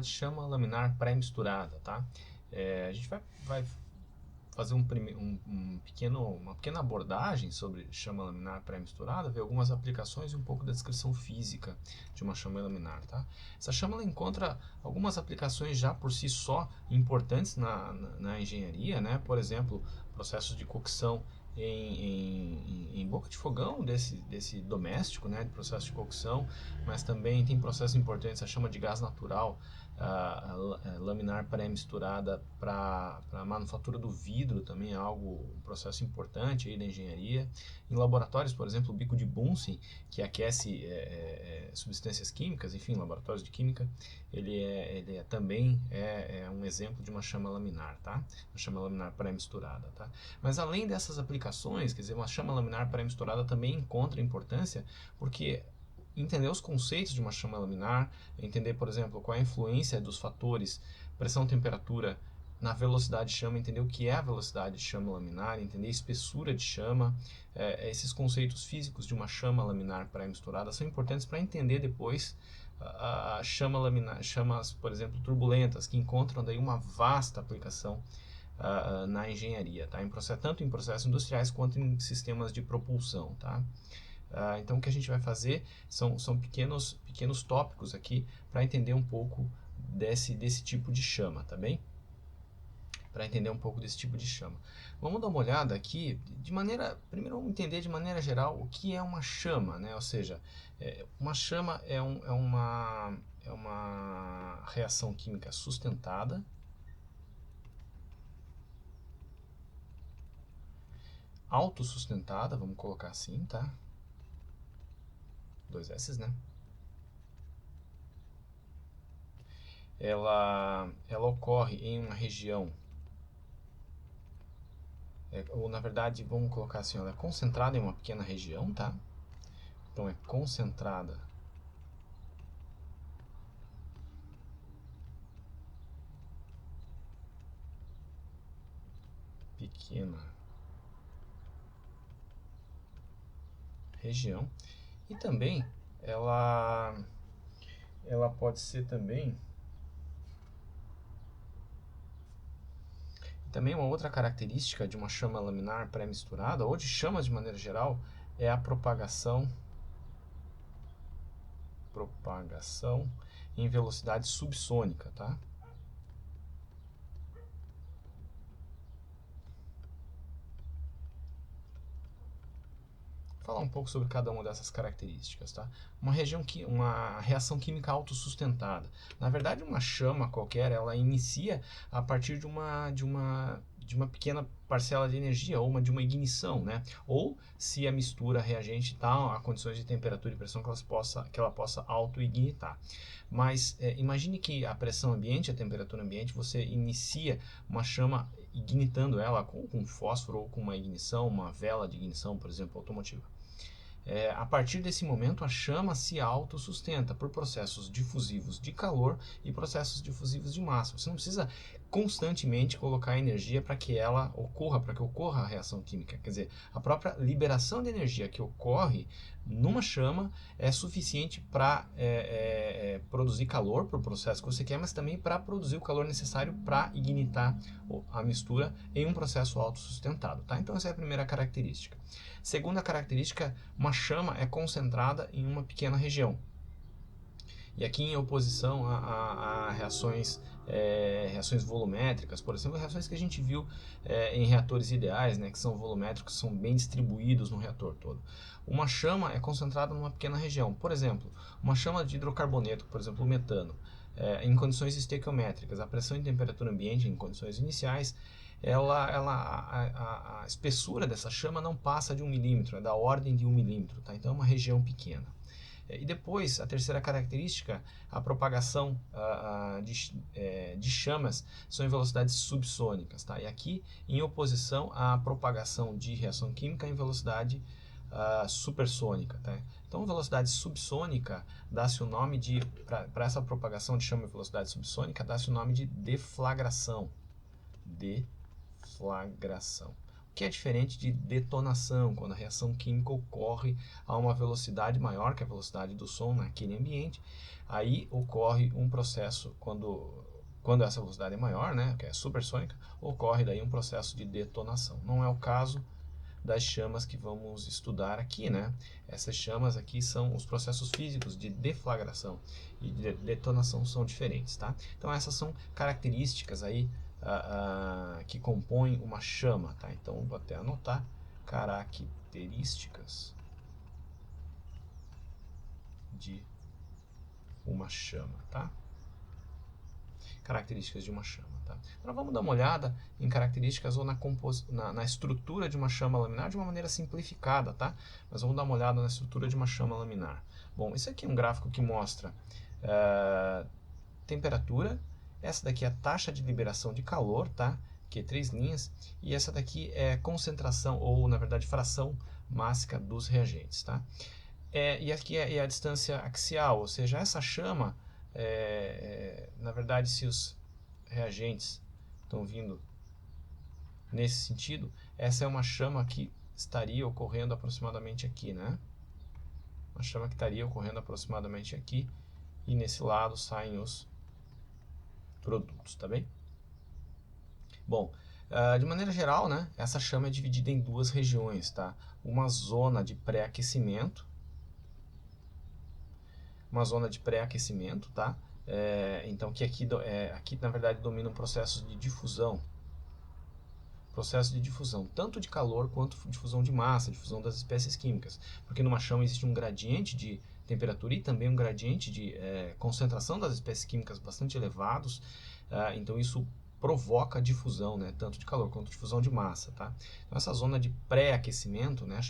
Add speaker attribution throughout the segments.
Speaker 1: de chama laminar pré-misturada, tá? A gente vai fazer uma pequena abordagem sobre chama laminar pré-misturada, ver algumas aplicações e um pouco da descrição física de uma chama laminar, tá? Essa chama ela encontra algumas aplicações já por si só importantes na engenharia, né? Por exemplo, processos de cocção em boca de fogão desse doméstico, né, de processo de cocção, mas também tem processos importantes, a chama de gás natural, laminar pré-misturada para a manufatura do vidro também é um processo importante aí da engenharia. Em laboratórios, por exemplo, o bico de Bunsen, que aquece substâncias químicas, enfim, laboratórios de química, ele também é um exemplo de uma chama laminar, tá? Uma chama laminar pré-misturada, tá? Mas além dessas aplicações, quer dizer, uma chama laminar pré-misturada também encontra importância porque entender os conceitos de uma chama laminar, entender, por exemplo, qual é a influência dos fatores pressão, temperatura na velocidade de chama, entender o que é a velocidade de chama laminar, entender a espessura de chama, esses conceitos físicos de uma chama laminar pré-misturada são importantes para entender depois a chama laminar, chamas, por exemplo, turbulentas, que encontram daí uma vasta aplicação na engenharia, tá? Tanto em processos industriais quanto em sistemas de propulsão, tá? Então o que a gente vai fazer são pequenos tópicos aqui para entender um pouco desse tipo de chama, tá bem? Para entender um pouco desse tipo de chama. Vamos dar uma olhada aqui, primeiro vamos entender de maneira geral o que é uma chama, né? Ou seja, uma chama é uma reação química sustentada, autossustentada, vamos colocar assim, tá? 2 S's, né? Ela ocorre em uma região, ou na verdade, vamos colocar assim, ela é concentrada em uma pequena região, tá? Então é concentrada pequena região. E também ela pode ser também uma outra característica de uma chama laminar pré-misturada, ou de chamas de maneira geral, é a propagação em velocidade subsônica, tá? Vou falar um pouco sobre cada uma dessas características, tá? Uma reação química autossustentada. Na verdade, uma chama qualquer, ela inicia a partir de uma pequena parcela de energia, ou de uma ignição, né? Ou se a mistura reagente está a condições de temperatura e pressão que ela possa auto-ignitar. Mas imagine que a pressão ambiente, a temperatura ambiente, você inicia uma chama ignitando ela com fósforo ou com uma ignição, uma vela de ignição, por exemplo, automotiva. A partir desse momento, a chama se autossustenta por processos difusivos de calor e processos difusivos de massa. Você não precisa constantemente colocar energia para que ocorra a reação química. Quer dizer, a própria liberação de energia que ocorre numa chama é suficiente para produzir calor para o processo que você quer, mas também para produzir o calor necessário para ignitar a mistura em um processo autossustentado, tá? Então essa é a primeira característica. Segunda característica, uma chama é concentrada em uma pequena região. E aqui em oposição a reações volumétricas, por exemplo, reações que a gente viu em reatores ideais, né, que são volumétricos, são bem distribuídos no reator todo. Uma chama é concentrada numa pequena região. Por exemplo, uma chama de hidrocarboneto, por exemplo, o metano, em condições estequiométricas, a pressão e temperatura ambiente em condições iniciais, a espessura dessa chama não passa de 1 milímetro, é da ordem de 1 milímetro, tá? Então é uma região pequena. E depois, a terceira característica, a propagação de chamas são em velocidades subsônicas, tá? E aqui, em oposição à propagação de reação química em velocidade supersônica, tá? Então, velocidade subsônica dá-se o nome para essa propagação de chama em velocidade subsônica, dá-se o nome de deflagração. que é diferente de detonação, quando a reação química ocorre a uma velocidade maior que a velocidade do som naquele ambiente. Aí ocorre um processo, quando essa velocidade é maior, né, que é supersônica, ocorre daí um processo de detonação. Não é o caso das chamas que vamos estudar aqui, né? Essas chamas aqui são os processos físicos de deflagração e de detonação são diferentes, tá? Então essas são características aí que compõem uma chama, tá? Então vou até anotar características de uma chama, tá? Características de uma chama, tá? Agora vamos dar uma olhada em características ou na estrutura de uma chama laminar de uma maneira simplificada, tá? Mas vamos dar uma olhada na estrutura de uma chama laminar. Bom, isso aqui é um gráfico que mostra temperatura, essa daqui é a taxa de liberação de calor, tá? Que é 3 linhas, e essa daqui é concentração, ou na verdade fração mássica dos reagentes, tá? E aqui é a distância axial, ou seja, essa chama, na verdade, se os reagentes estão vindo nesse sentido, essa é uma chama que estaria ocorrendo aproximadamente aqui, né? Uma chama que estaria ocorrendo aproximadamente aqui, e nesse lado saem os produtos, tá bem? Bom, de maneira geral, né, essa chama é dividida em duas regiões, tá? Uma zona de pré-aquecimento, tá? Então, que aqui na verdade domina um processo de difusão, tanto de calor quanto difusão de massa, difusão das espécies químicas, porque numa chama existe um gradiente de temperatura e também um gradiente de concentração das espécies químicas bastante elevados, então isso provoca difusão, né, tanto de calor quanto difusão de massa, tá? Então essa zona de pré-aquecimento, né,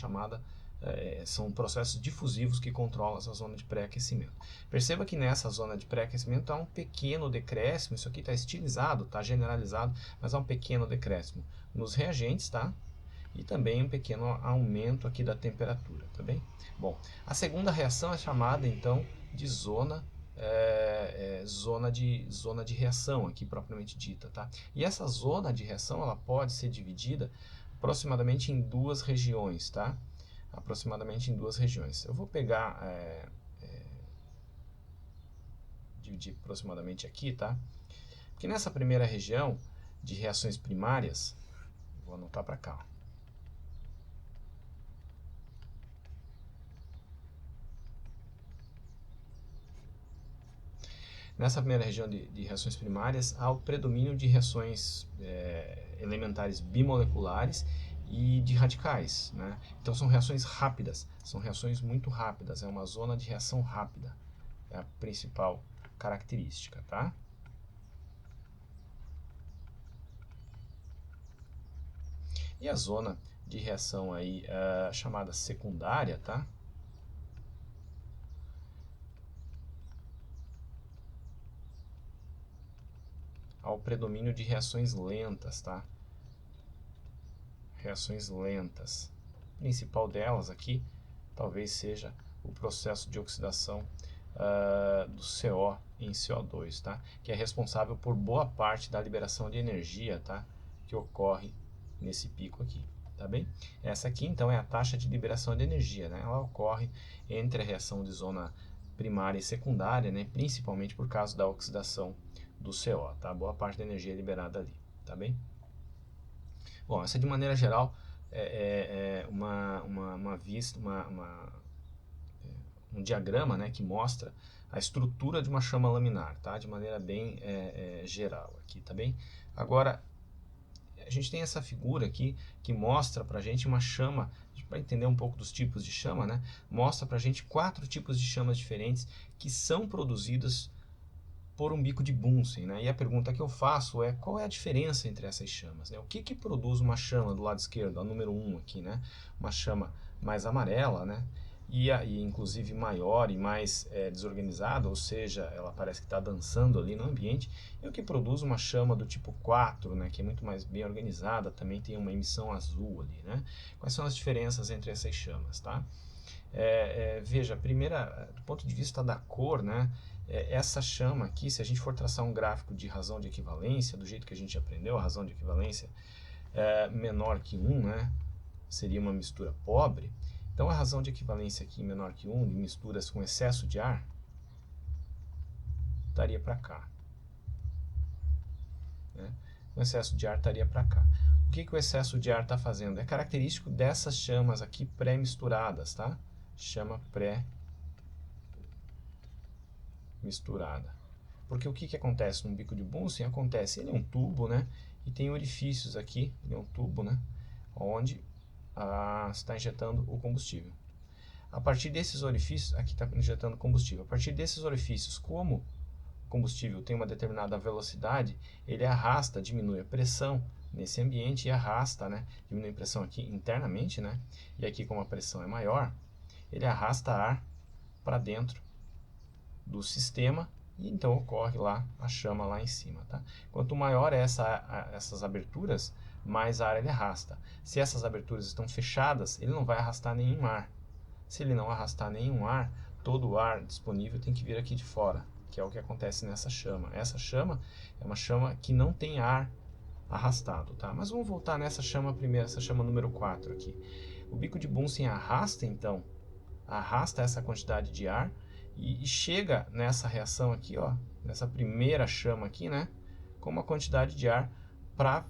Speaker 1: são processos difusivos que controlam essa zona de pré-aquecimento. Perceba que nessa zona de pré-aquecimento há um pequeno decréscimo, isso aqui está estilizado, está generalizado, mas há um pequeno decréscimo nos reagentes, tá? E também um pequeno aumento aqui da temperatura, tá bem? Bom, a segunda reação é chamada então de zona de reação aqui propriamente dita, tá? E essa zona de reação ela pode ser dividida aproximadamente em duas regiões, tá? Eu vou pegar dividir aproximadamente aqui, tá? Porque nessa primeira região de reações primárias, vou anotar para cá. Nessa primeira região de reações primárias, há o predomínio de reações elementares bimoleculares e de radicais, né? Então são reações rápidas, são reações muito rápidas, é uma zona de reação rápida, é a principal característica, tá? E a zona de reação aí chamada secundária, tá? Ao predomínio de reações lentas, tá? Reações lentas. A principal delas aqui talvez seja o processo de oxidação do CO em CO2, tá? Que é responsável por boa parte da liberação de energia, tá? Que ocorre nesse pico aqui, tá bem? Essa aqui então é a taxa de liberação de energia, né? Ela ocorre entre a reação de zona primária e secundária, né? Principalmente por causa da oxidação do CO, tá? Boa parte da energia é liberada ali, tá bem? Bom, essa de maneira geral é um diagrama, né, que mostra a estrutura de uma chama laminar, tá? De maneira bem geral aqui, tá bem? Agora, a gente tem essa figura aqui que mostra pra gente uma chama, para entender um pouco dos tipos de chama, né? Mostra pra gente 4 tipos de chamas diferentes que são produzidas por um bico de Bunsen, né? E a pergunta que eu faço é qual é a diferença entre essas chamas, né? O que produz uma chama do lado esquerdo, a número 1 aqui, né? Uma chama mais amarela, né? E inclusive maior e mais desorganizada, ou seja, ela parece que está dançando ali no ambiente, e o que produz uma chama do tipo 4, né? Que é muito mais bem organizada, também tem uma emissão azul ali, né? Quais são as diferenças entre essas chamas, tá? Veja, primeira, do ponto de vista da cor, né? Essa chama aqui, se a gente for traçar um gráfico de razão de equivalência, do jeito que a gente aprendeu, a razão de equivalência menor que 1, né? Seria uma mistura pobre. Então, a razão de equivalência aqui menor que 1, de misturas com excesso de ar, estaria para cá. Né? O excesso de ar estaria para cá. O que o excesso de ar está fazendo? É característico dessas chamas aqui pré-misturadas, tá? Chama pré-misturada. Porque o que acontece num bico de Bunsen? Acontece, ele é um tubo, né? E tem orifícios aqui, ele é um tubo, né? Onde está injetando o combustível. A partir desses orifícios, aqui está injetando combustível. A partir desses orifícios, como o combustível tem uma determinada velocidade, ele arrasta, diminui a pressão nesse ambiente e arrasta, né? Diminui a pressão aqui internamente, né? E aqui, como a pressão é maior, ele arrasta ar para dentro do sistema e então ocorre lá a chama lá em cima, tá? Quanto maior essas aberturas, mais ar ele arrasta. Se essas aberturas estão fechadas, ele não vai arrastar nenhum ar. Se ele não arrastar nenhum ar, todo o ar disponível tem que vir aqui de fora, que é o que acontece nessa chama. Essa chama é uma chama que não tem ar arrastado, tá? Mas vamos voltar nessa chama primeiro, essa chama número 4 aqui. O bico de Bunsen arrasta, então, arrasta essa quantidade de ar e chega nessa reação aqui, ó, nessa primeira chama aqui, né, com uma quantidade de ar para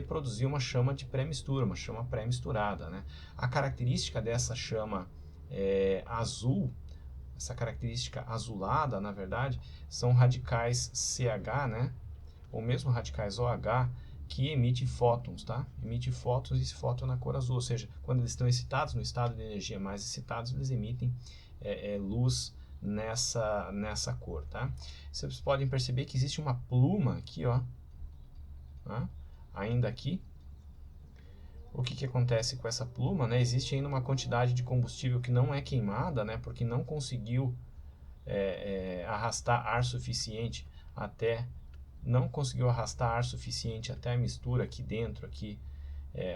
Speaker 1: produzir uma chama de pré-mistura, uma chama pré-misturada, né? A característica dessa chama azul, essa característica azulada, na verdade, são radicais CH, né, ou mesmo radicais OH, que emitem fótons, tá? Emite fótons e esse fóton na cor azul, ou seja, quando eles estão excitados, no estado de energia mais excitados, eles emitem luz nessa cor, tá? Vocês podem perceber que existe uma pluma aqui, ó, tá? Ainda aqui. O que acontece com essa pluma, né? Existe ainda uma quantidade de combustível que não é queimada, né? Porque não conseguiu arrastar ar suficiente até a mistura aqui dentro,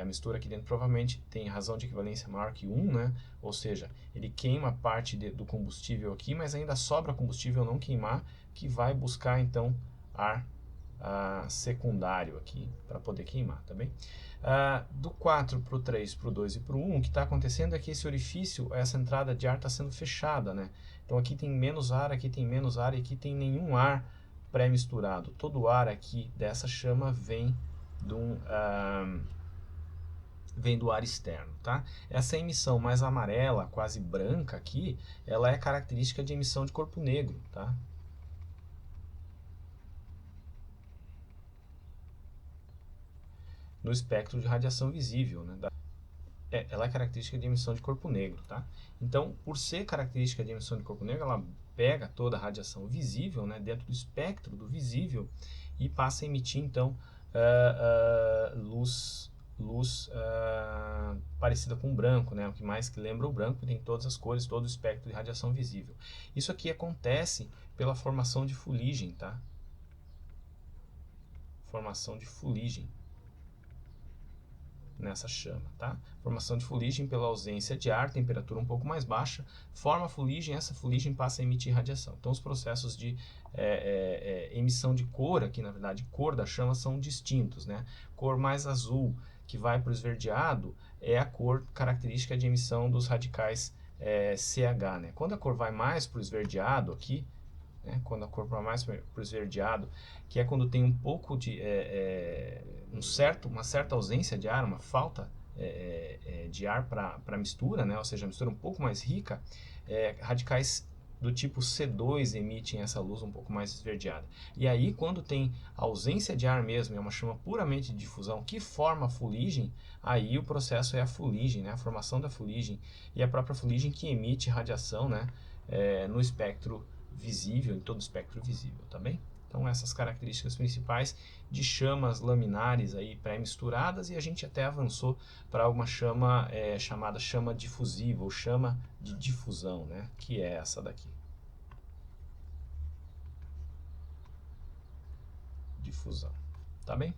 Speaker 1: a mistura aqui dentro provavelmente tem razão de equivalência maior que 1, né? Ou seja, ele queima parte do combustível aqui, mas ainda sobra combustível não queimar, que vai buscar então ar secundário aqui para poder queimar, tá bem? Do 4 para o 3, para o 2 e para o 1, o que está acontecendo é que esse orifício, essa entrada de ar está sendo fechada, né? Então aqui tem menos ar, aqui tem menos ar e aqui tem nenhum ar pré-misturado. Todo o ar aqui dessa chama vem do ar externo, tá? Essa emissão mais amarela, quase branca aqui, ela é característica de emissão de corpo negro, tá? No espectro de radiação visível, né? Ela é característica de emissão de corpo negro, tá? Então, por ser característica de emissão de corpo negro, ela pega toda a radiação visível, né, dentro do espectro do visível e passa a emitir, então, luz parecida com o branco, né, o que mais que lembra o branco, tem todas as cores, todo o espectro de radiação visível. Isso aqui acontece pela formação de fuligem, tá? Formação de fuligem nessa chama, tá? Formação de fuligem pela ausência de ar, temperatura um pouco mais baixa, forma fuligem, essa fuligem passa a emitir radiação. Então os processos de emissão de cor aqui, na verdade, cor da chama são distintos, né? Cor mais azul, que vai para o esverdeado, é a cor característica de emissão dos radicais CH, né? Quando a cor vai mais para o esverdeado aqui, né, quando a cor vai mais para o esverdeado, que é quando tem um pouco de uma certa ausência de ar, uma falta de ar para mistura, né, ou seja, a mistura um pouco mais rica, radicais do tipo C2 emitem essa luz um pouco mais esverdeada. E aí, quando tem ausência de ar mesmo, é uma chama puramente de difusão que forma a fuligem, aí o processo é a fuligem, né, a formação da fuligem, e a própria fuligem que emite radiação, né, no espectro visível, em todo o espectro visível, tá bem? Então essas características principais de chamas laminares aí pré-misturadas, e a gente até avançou para uma chama chamada chama difusiva, ou chama de difusão, né? Que é essa daqui. Difusão, tá bem?